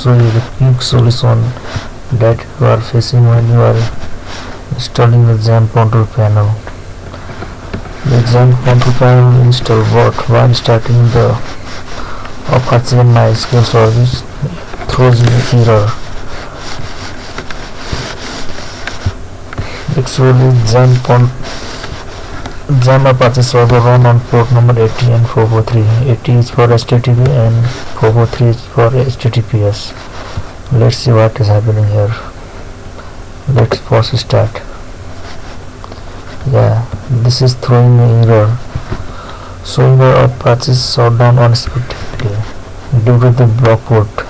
So the quick solution that you are facing when you are installing the Xampp control panel. The Xampp control panel install bot while starting the Apache Mysql service throws an error. Actually, Xampp Apache server run on port number 80 and 443. 80 is for HTTP and 443 is for HTTPS. Let's see what is happening here. Let's first start. Yeah, this is throwing an error showing the Apache shutdown unexpectedly due to the block port.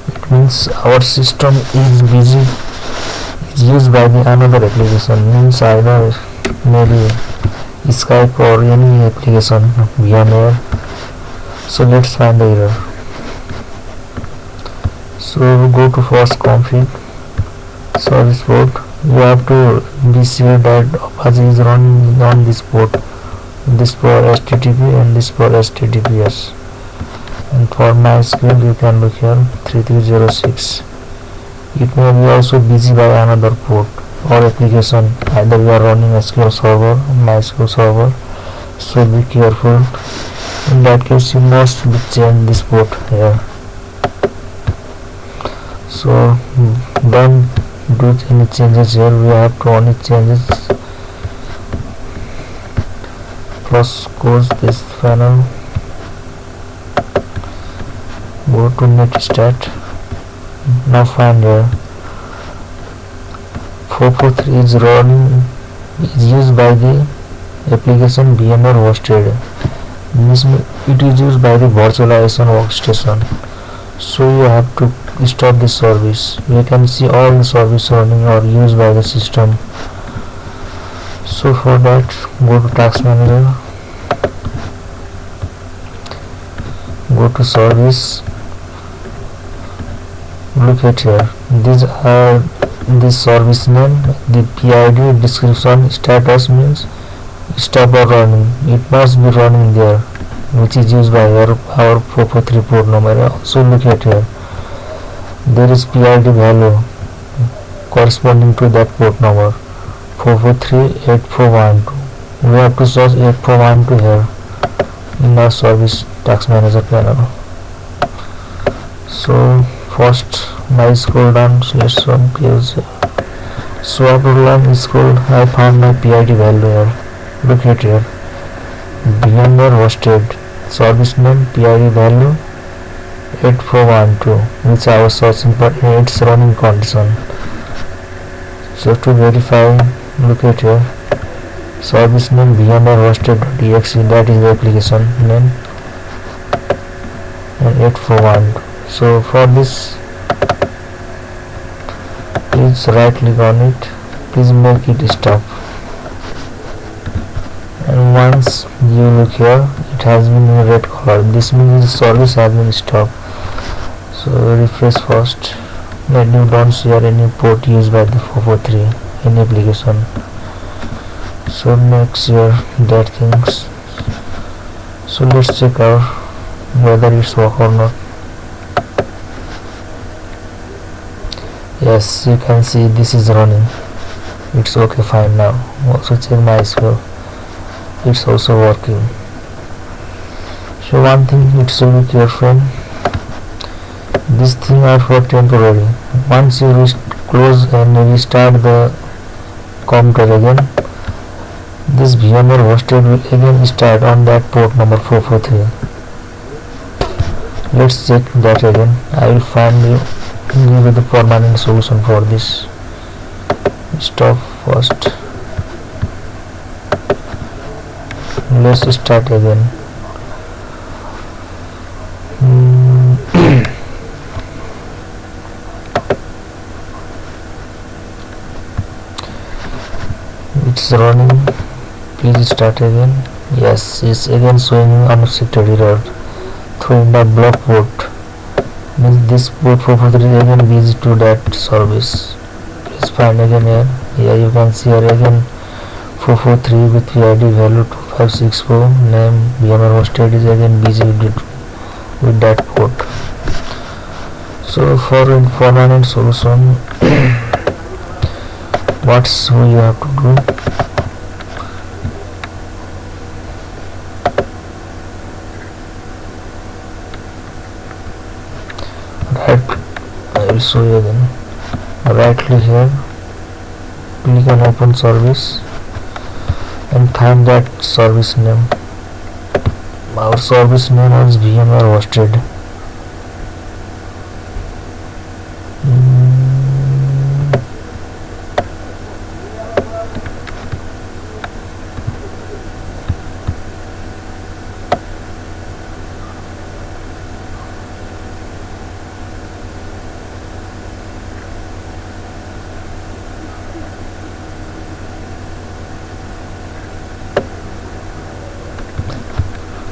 It means our system is busy, is used by the another application, means either maybe Skype or any application Vmware. So let's find the error. So go to first config service port. You have to be sure that Apache is running on this port, this for HTTP and this for HTTPS. And for MySQL you can look here 3306. It may be also busy by another port or application, either you are running SQL server or MySQL server, so be careful. In that case you must change this port here. So don't do any changes here, we have to only changes. First close this panel, go to net start. Now find here 443 is running, is used by the application Vmware hosted. It is used by the virtualization workstation. So you have to stop this service. You can see all the service running or used by the system. So for that, go to task manager, go to service, look at here. These are the service name, the PID, description, status means stop or running. It must be running there, which is used by our 443 port number. So look at here, there is PID value corresponding to that port number 443 8412. We have to search 8412 here in our service task manager panel. So first my scroll down /1 close. So after long scroll I found my PID value here. Look at here, Vmware hosted, service name, PID value 8412, which I was searching for in its running condition. So to verify, look at here, service name Vmware hosted.exe, that is the application name, and 8412. So for this, please right click on it, please make it stop. And once you look here, it has been in red color. This means the service has been stopped. So refresh first, and you don't see any port used by the 443 in application. So make sure that things. So let's check out whether it's work or not. Yes, you can see this is running. It's okay, fine now. Also check MySQL. It's also working. So one thing it should be careful, this thing are for temporary. Once you close and restart the computer again, this Vmware hosted will again start on that port number 443. Let's check that again. I will find you, give you the permanent solution for this. Stop first. Let's start again. It's running. Please start again. Yes, it's again showing unexpected error through the block port. Means this port 443 is again busy to that service. Please find again here. Here you can see here again 443 with PID value 2564, name Vmware hosted is again busy with that port. So for a permanent solution, what's you have to do? Right, I will show you again. Right click here, click on open service and find that service name. Our service name is VMware hosted.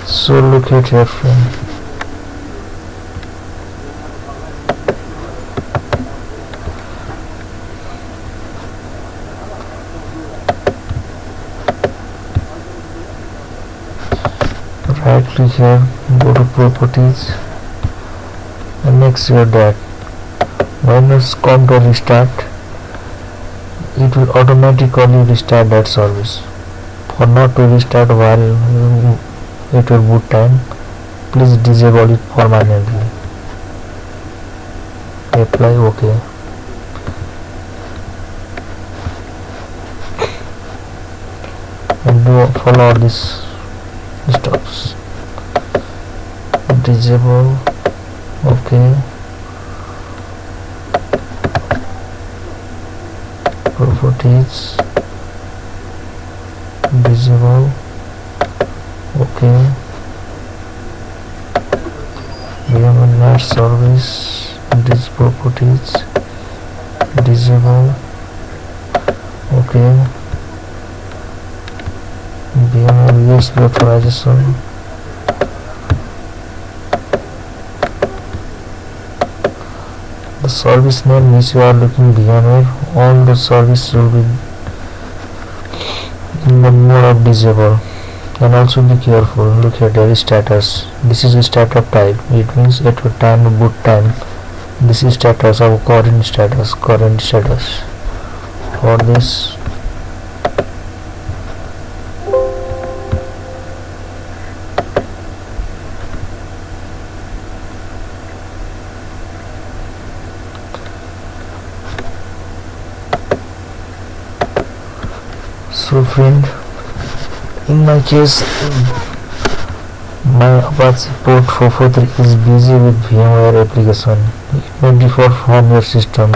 So look at here, friend. Right click here, go to properties and make sure that when it's come to restart, it will automatically restart that service. For not to restart while it will boot time, please disable it permanently. Apply OK. And do follow all these steps. Disable, OK. Properties, disable, OK. VMware service, these properties, disable, OK. VMware USB authorization, the service name which you are looking VMware, all the service will be in the mode of disable. And also be careful, look at the status. This is a startup type, it means at the time of boot time. This is status of current status. For this, so friend, in my case, my Apache port 443 is busy with VMware application. It may differ from your system,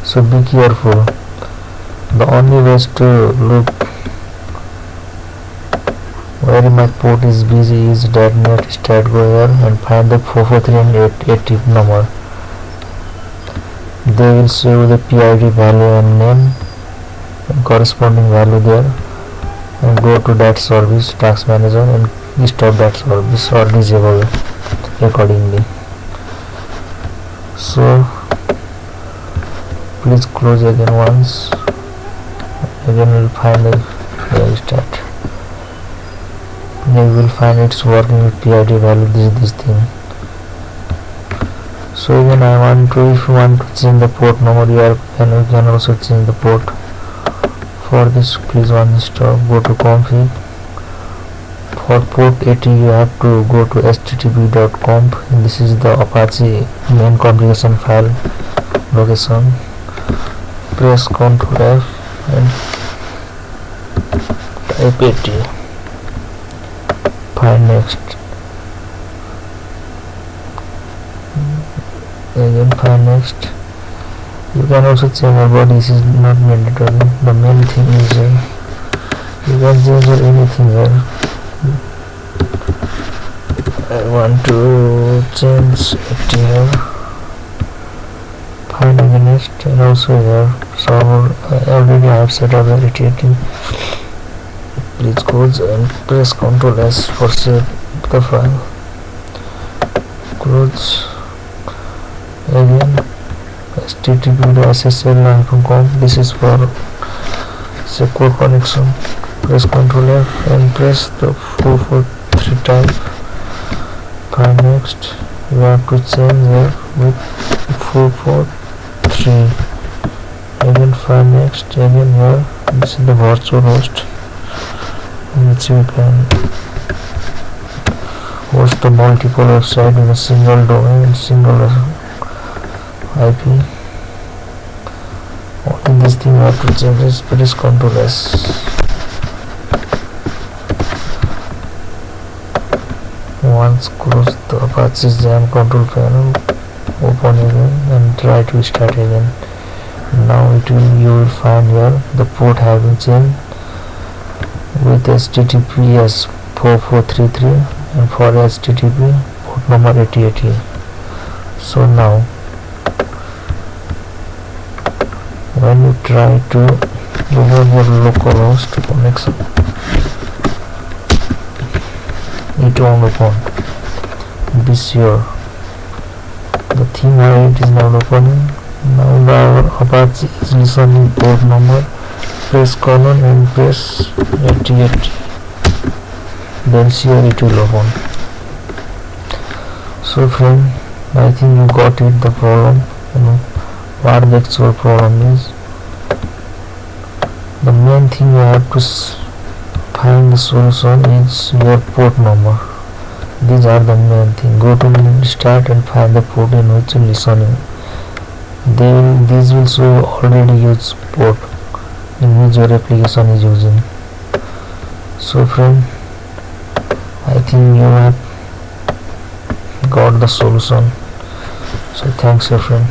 so be careful. The only way to look where my port is busy is .NET start go here and find the 443 and 8 number. They will show the PID value and name and corresponding value there. And go to that service task manager and stop that service or disable accordingly. So please close again once. Again we'll find a start. You will find it's working with PID value this thing. So again I want to, if you want to change the port number, you can also change the port. For this, please one stop, go to config. For port 80 you have to go to http.conf. This is the Apache main configuration file location. Press Ctrl F and type 80. Find next. Again find next. You can also change, but this is not mandatory. The main thing is you can change anything here. I want to change it here. Find again next, and also here. So I already have set up the 80. Please go and press Ctrl S for save the file. Close again. http://ssl-conf. This is for secure connection. Press Ctrl F and press the 443 type. Find next. You have to change here with 443. Again find next, again here this is the virtual host which you can host the multiple website in a single domain, single IP. Only this thing you have to change is press Ctrl S. Once close the Apache Xampp control panel, open again and try to start again. Now you will find here the port have been changed with HTTPS 4433 and for HTTP port number 8080. So now when you try to remove your localhost connection, it won't open. Be sure the theme it is now opening. Now the Apache is listening port number. Press colon and press 8080. Then sure it will open. So friend, I think you got it, the problem, what the actual problem is. The main thing you have to find the solution is your port number. These are the main thing. Go to start and find the port in which you listening. These will show already used port in which your application is using. So friend, I think you have got the solution. So thanks your friend.